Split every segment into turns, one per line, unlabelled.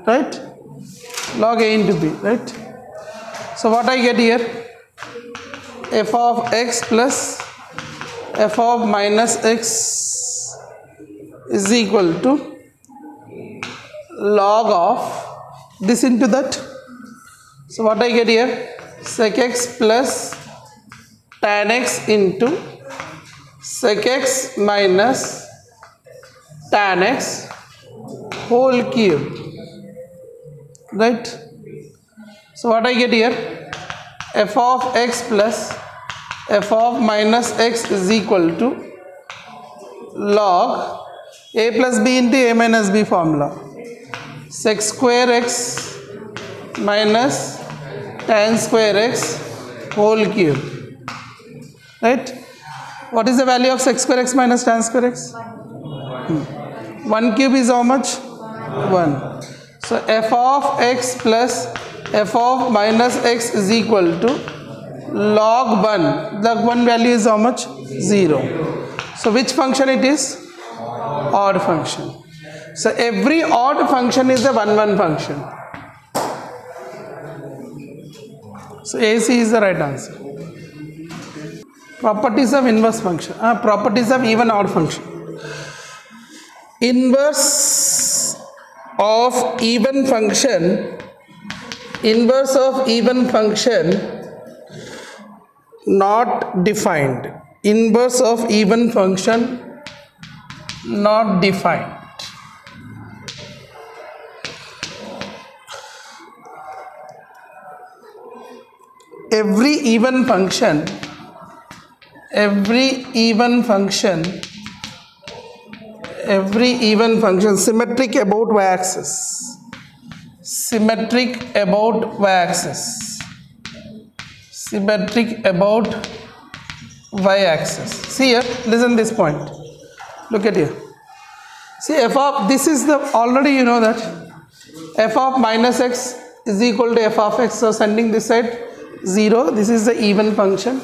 right? Log a into b, right? So what I get here? F of x plus f of minus x is equal to log of this into that. So what I get here? Sec x plus tan x into sec x minus tan x whole cube, right? So what I get here? F of x plus f of minus x is equal to log a plus b into a minus b formula, sec square x minus tan square x whole cube, right? What is the value of sec square x minus tan square x? 1 cube is how much? 1. So f of x plus f of minus x is equal to log 1. The 1 value is how much? 0. So which function it is? Odd function. So every odd function is a 1-1 function. So AC is the right answer. Properties of inverse function. Properties of even odd function. Inverse of even function. Inverse of even function not defined. Inverse of even function not defined. Every even function symmetric about y-axis. Symmetric about y-axis. Symmetric about y-axis. See here, listen this point. Look at here. See f of, this is the, already you know that f of minus x is equal to f of x. So sending this side 0, this is the even function.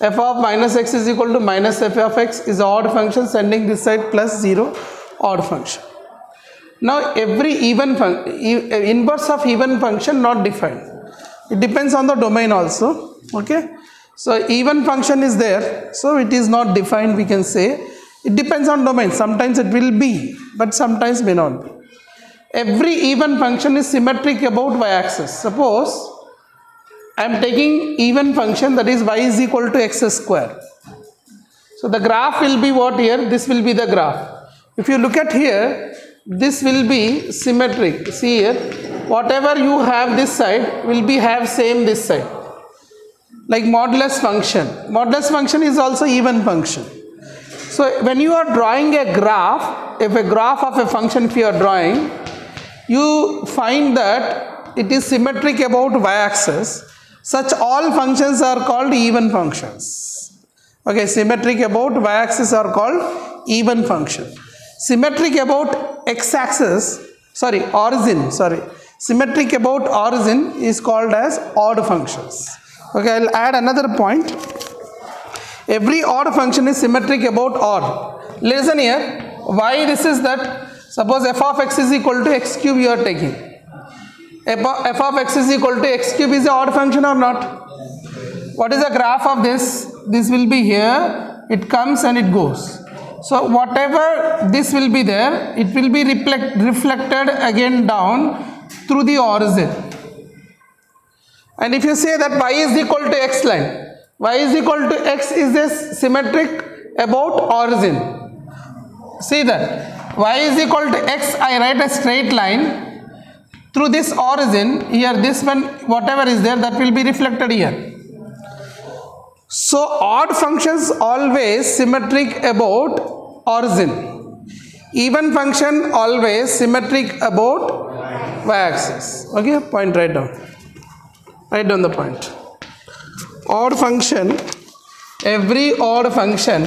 F of minus x is equal to minus f of x is odd function, sending this side plus 0, odd function. Now every even inverse of even function not defined. It depends on the domain also. Okay. So even function is there, so it is not defined, we can say. It depends on domain. Sometimes it will be, but sometimes may not be. Every even function is symmetric about y-axis. Suppose I am taking even function, that is y is equal to x square. So the graph will be what here? This will be the graph. If you look at here, this will be symmetric. See here, whatever you have this side will be have same this side. Like modulus function. Modulus function is also even function. So when you are drawing a graph, if a graph of a function if you are drawing, you find that it is symmetric about y-axis. Such all functions are called even functions. Okay, symmetric about y-axis are called even function. Symmetric about x-axis, symmetric about origin is called as odd functions. Okay, I will add another point. Every odd function is symmetric about odd. Listen here, why this is that? Suppose f of x is equal to x cube you are taking. F of x is equal to x cube is an odd function or not? What is the graph of this? This will be here, it comes and it goes. So whatever this will be there, it will be reflected again down through the origin. And if you say that y is equal to x line, y is equal to x is a symmetric about origin. See that y is equal to x, I write a straight line through this origin. Here this one, whatever is there, that will be reflected here. So odd functions always symmetric about origin. Even function always symmetric about y-axis. Okay, point right down. Write down the point. Odd function, every odd function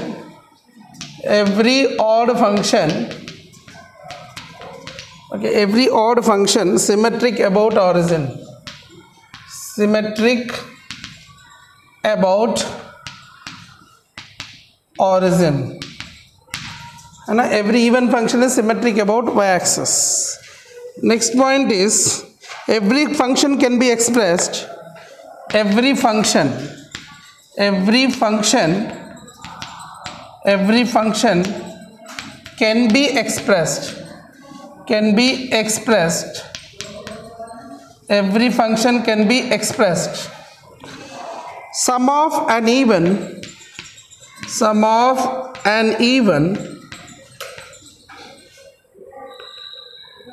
okay, every odd function symmetric about origin. Symmetric about origin. And every even function is symmetric about y-axis. Next point is every function can be expressed. Every function can be expressed. Every function can be expressed. Sum of an even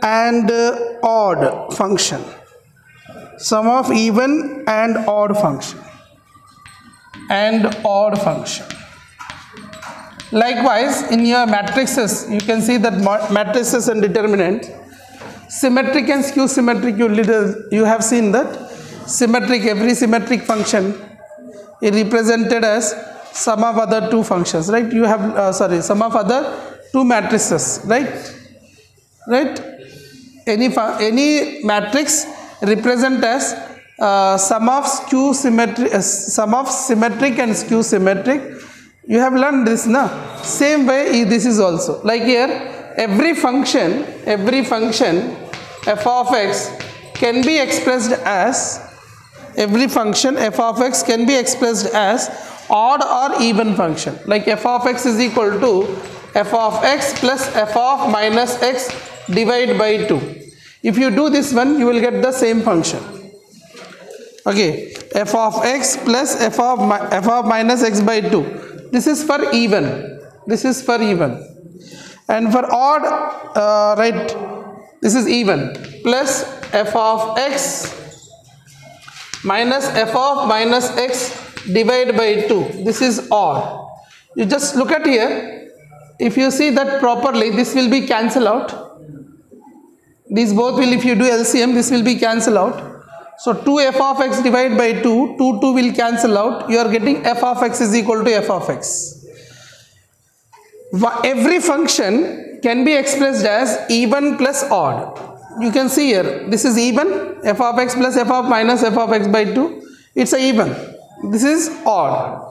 and odd function. Sum of even and odd function. Likewise, in your matrices, you can see that matrices and determinant, symmetric and skew symmetric, you have seen that symmetric, every symmetric function is represented as sum of other two functions, right? You have sum of other two matrices, right? Any matrix represent as sum of symmetric and skew symmetric. You have learned this, na? Same way this is also. Like here, every function f of x can be expressed as odd or even function. Like f of x is equal to f of x plus f of minus x divided by 2. If you do this one, you will get the same function. Okay, f of x plus f of minus x by 2. This is for even. And for odd, right, this is even. Plus f of x minus f of minus x divided by 2. This is odd. You just look at here. If you see that properly, this will be cancelled out. These both will, if you do LCM, this will be cancelled out. So 2f of x divided by 2 will cancel out. You are getting f of x is equal to f of x. Every function can be expressed as even plus odd. You can see here, this is even, f of x plus f of minus f of x by 2. It's a even. This is odd.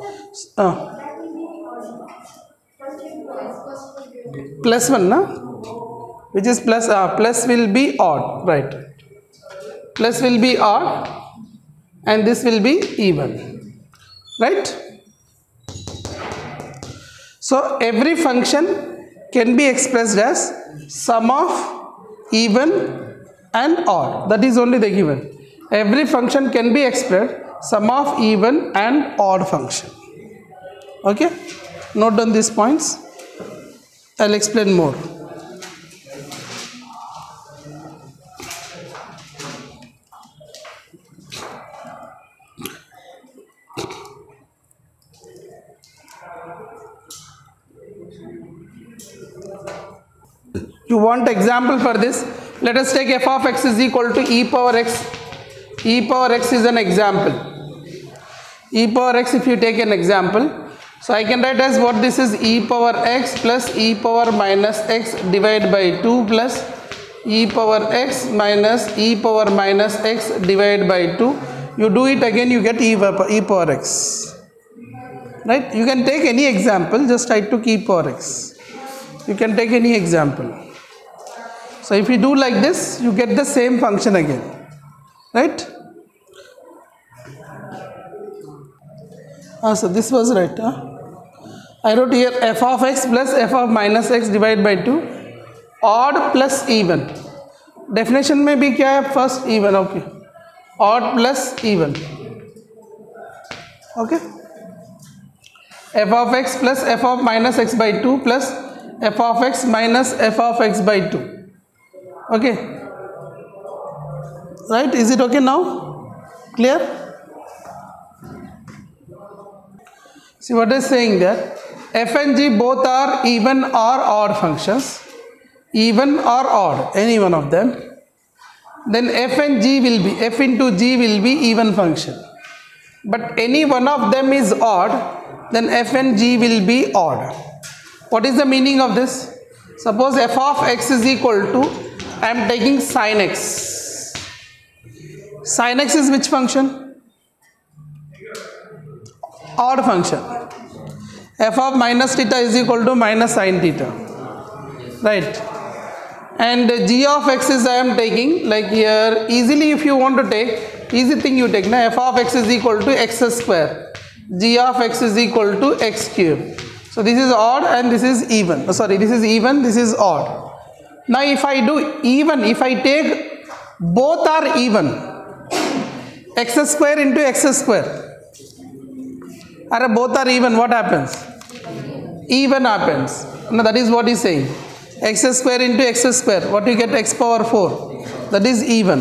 Plus 1, na? Which is plus will be odd, right? Plus will be odd and this will be even, right? So every function can be expressed as sum of even and odd. That is only the given. Every function can be expressed sum of even and odd function. Okay, note down these points. I'll explain more. You want example for this? Let us take f of x is equal to e power x. E power x is an example. E power x, if you take an example, so I can write as what this is: e power x plus e power minus x divided by 2 plus e power x minus e power minus x divided by 2. You do it again, you get e power x. Right? You can take any example, just I took e power x. You can take any example. So if you do like this, you get the same function again. Right? So this was right. I wrote here f of x plus f of minus x divided by 2. Odd plus even. Definition में भी क्या है? First even. Okay. Odd plus even. Okay. F of x plus f of minus x by 2 plus f of x minus f of x by 2. Okay. Right? Is it okay now? Clear? See what is saying there? F and g both are even or odd functions. Even or odd, any one of them. Then f and g will be, f into g will be even function. But any one of them is odd, then f and g will be odd. What is the meaning of this? Suppose f of x is equal to, I am taking sin x. Sin x is which function? Odd function. F of minus theta is equal to minus sin theta. Right. and g of x is I am taking, like here easily, if you want to take, easy thing you take, now f of x is equal to x square, g of x is equal to x cube. So this is odd and this is even, this is even, this is odd. Now if I do even, if I take both are even, x square into x square, or both are even, what happens? Even happens. Now that is what he is saying. X square into x square, what you get? X power 4, that is even.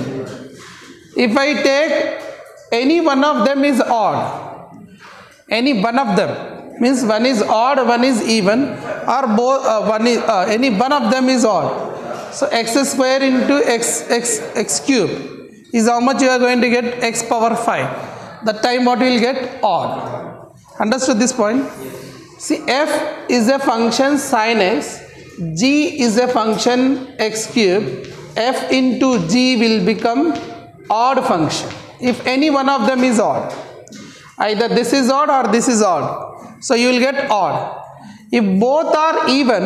If I take any one of them is odd, any one of them, means one is odd, one is even, or both any one of them is odd. So x square into x cube is how much you are going to get? X power 5. That time what you will get? Odd. Understood this point? See, f is a function sin x, g is a function x cube, f into g will become odd function if any one of them is odd. Either this is odd or this is odd, so you will get odd. If both are even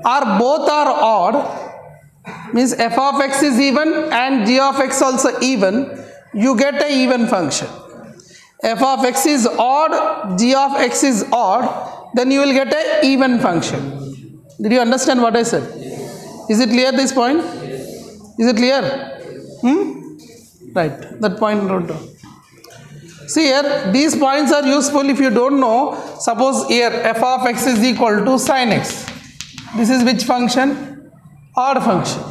or both are odd, means f of x is even and g of x also even, you get a even function. F of x is odd, g of x is odd, then you will get a even function. Did you understand what I said? Is it clear, this point? Is it clear? Right, that point note down. See here, these points are useful if you don't know. Suppose here f of x is equal to sin x. This is which function? Odd function.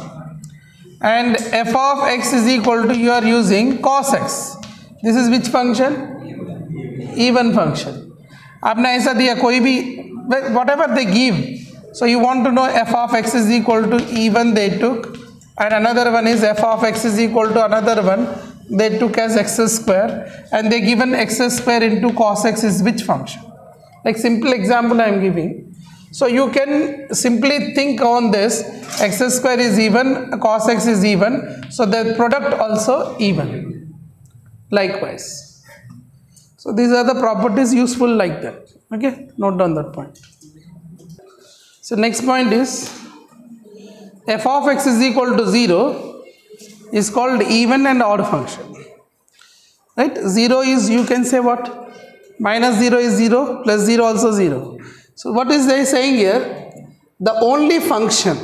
And f of x is equal to, you are using cos x. This is which function? Even function. आपने ऐसा दिया कोई भी, whatever they give. So you want to know f of x is equal to even they took, and another one is f of x is equal to another one they took as x square, and they given x square into cos x is which function. Like simple example I am giving. So you can simply think on this, x square is even, cos x is even, so the product also even. Likewise. So these are the properties useful like that. Okay, note down that point. So next point is f of x is equal to 0 is called even and odd function. Right? 0 is, you can say what? Minus 0 is 0, plus 0 also 0. So what is they saying here? The only function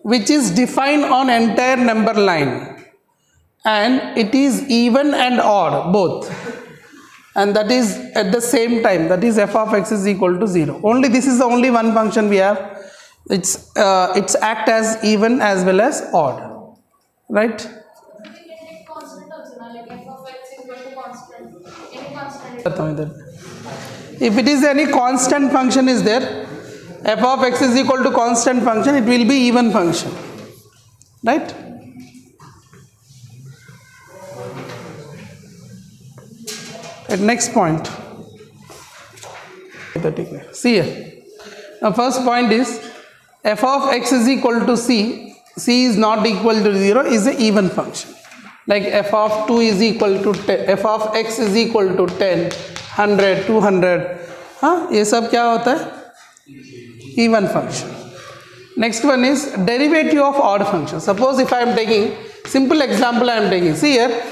which is defined on entire number line and it is even and odd both, and that is at the same time, that is f of x is equal to 0. Only this is the only one function we have. It's act as even as well as odd, right? If it is any constant function is there, f of x is equal to constant function, it will be even function, right? At next point, see here. Now first point is f of x is equal to c. C is not equal to 0 is an even function. Like f of 2 is equal to 10, f of x is equal to 10, 100, 200. ये सब क्या होता है? Even function. Next one is derivative of odd function. Suppose if I am taking simple example, I am taking. See here.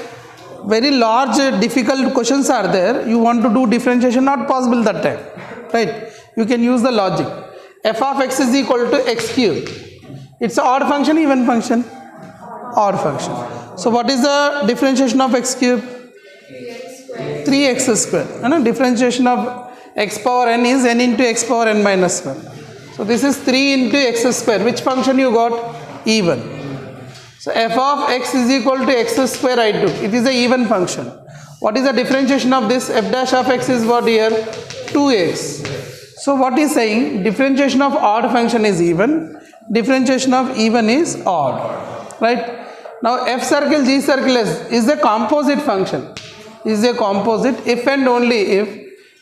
Very large difficult questions are there, you want to do differentiation, not possible that time, right? You can use the logic. F of x is equal to x cube. It's an odd function, even function? Odd function. So what is the differentiation of x cube? 3x square. And differentiation of x power n is n into x power n minus 1. So this is 3 into x square. Which function you got? Even. So f of x is equal to x square I took. It is a even function. What is the differentiation of this? F dash of x is what here? 2x. So what is saying? Differentiation of odd function is even. Differentiation of even is odd. Right? Now f circle, g circle is a composite function. Is a composite if and only if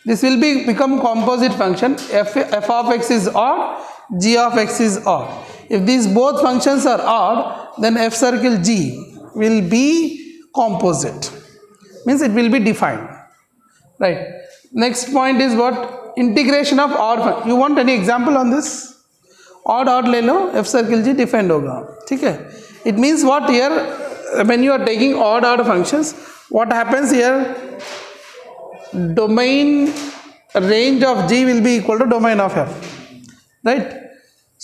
this will become composite function. F of x is odd, g of x is odd. If these both functions are odd, then f circle g will be composite. Means it will be defined. Right. Next point is what? Integration of odd function. You want any example on this? Odd odd ले लो, F circle G defined होगा, ठीक है. It means what here, when you are taking odd odd functions, what happens here, domain range of G will be equal to domain of F, right?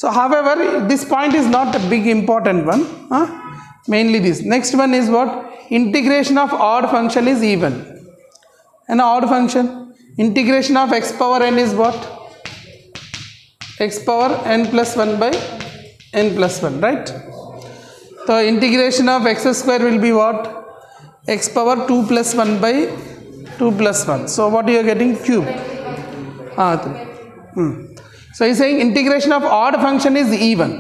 So however, this point is not a big important one, mainly this. Next one is what? Integration of odd function is even. An odd function, integration of x power n is what? X power n plus 1 by n plus 1, right? So integration of x square will be what? X power 2 plus 1 by 2 plus 1. So what you are getting? Cube. 3. So he is saying integration of odd function is even.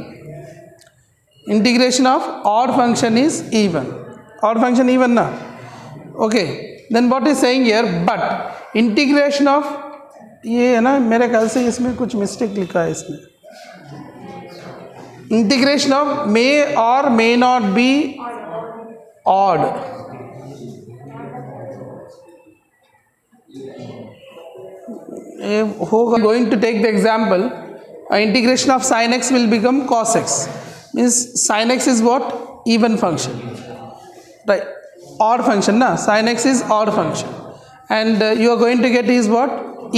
Integration of odd function is even. Odd function even na? Okay. Then what is saying here? But integration of, ये है ना, मेरे ख्याल से इसमें कुछ mistake लिखा है इसमें. Integration of may or may not be odd. Going to take the example, integration of sin x will become cos x, means sin x is what? Even function, right? Odd function na, sin x is odd function, and you are going to get is what?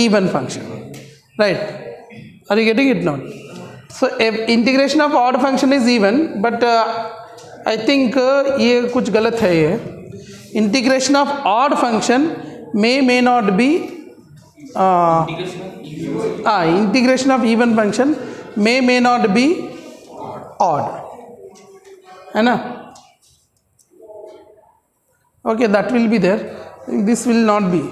Even function, right? Are you getting it now? So integration of odd function is even, but I think ये कुछ गलत है. ये integration of odd function may not be integration of even function may not be odd, है ना? Okay, that will be there. This will not be.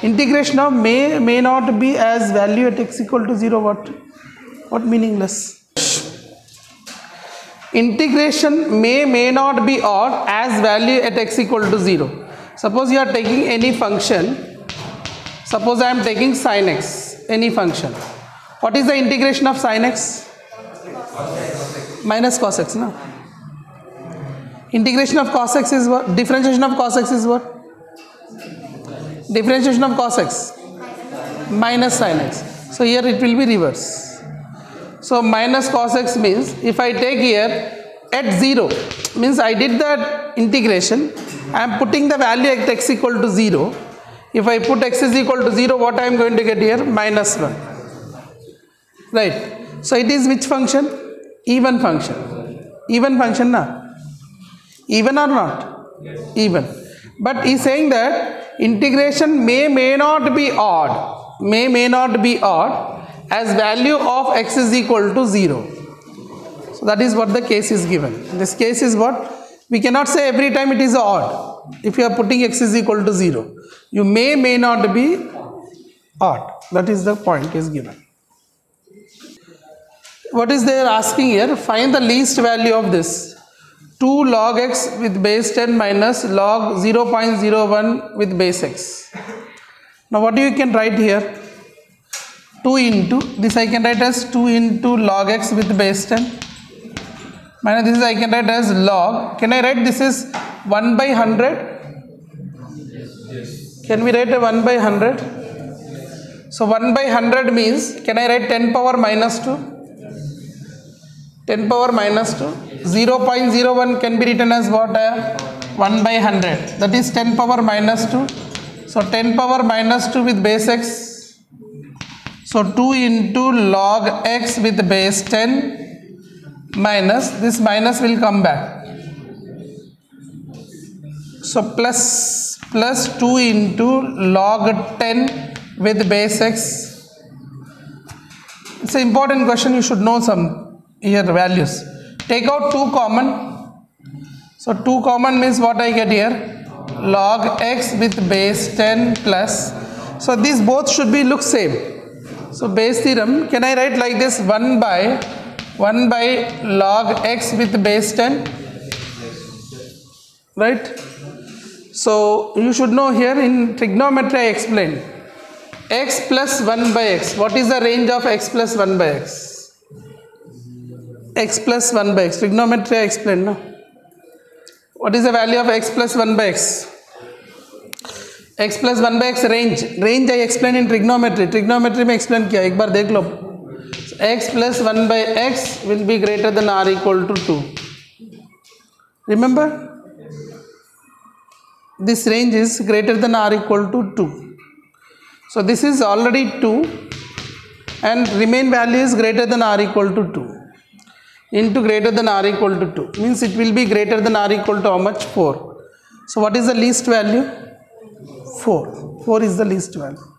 Integration of may not be as value at x equal to 0. What meaningless? Integration may not be odd as value at x equal to 0. Suppose you are taking any function. Suppose I am taking sin x, any function. What is the integration of sin x? Minus cos x, na? Integration of cos x is what? Differentiation of cos x is what? Differentiation of cos x minus sin x. So here it will be reverse. So minus cos x means if I take here at 0, means I did that integration, I am putting the value at x equal to 0. If I put x is equal to 0, what I am going to get here? Minus 1. Right. So it is which function? Even function. Even function na? Even or not? Yes. Even. But he is saying that integration may not be odd. May not be odd as value of x is equal to 0. So that is what the case is given. This case is what? We cannot say every time it is odd. If you are putting x is equal to 0, you may not be odd. That is the point is given. What is they are asking here? Find the least value of this. 2 log x with base 10 minus log 0.01 with base x. Now what you can write here? 2 into, this I can write as 2 into log x with base 10 minus this I can write as log. Can I write this is 1 by 100? Can we write a 1 by 100? So 1 by 100 means, can I write 10 power minus 2? 10 power minus 2. 0.01 can be written as what? 1 by 100. That is 10 power minus 2. So 10 power minus 2 with base x. So 2 into log x with base 10 minus, this minus will come back. So plus 2 into log 10 with base x. It's an important question, you should know some here values. Take out 2 common. So 2 common means what I get here? Log x with base 10 plus. So these both should be look same. So base theorem, can I write like this? 1 by log x with base 10, right? So you should know here in trigonometry I explained x plus 1 by x. What is the range of x plus 1 by x? X plus 1 by x. Trigonometry I explained, no? What is the value of x plus 1 by x? X plus 1 by x range. Range I explained in trigonometry. Trigonometry में explain किया, एक बार देख लो. x plus 1 by x will be greater than or equal to 2. Remember, this range is greater than or equal to 2. So this is already 2 and remain value is greater than or equal to 2 into greater than or equal to 2 means it will be greater than or equal to how much? 4. So what is the least value? 4. 4 is the least value.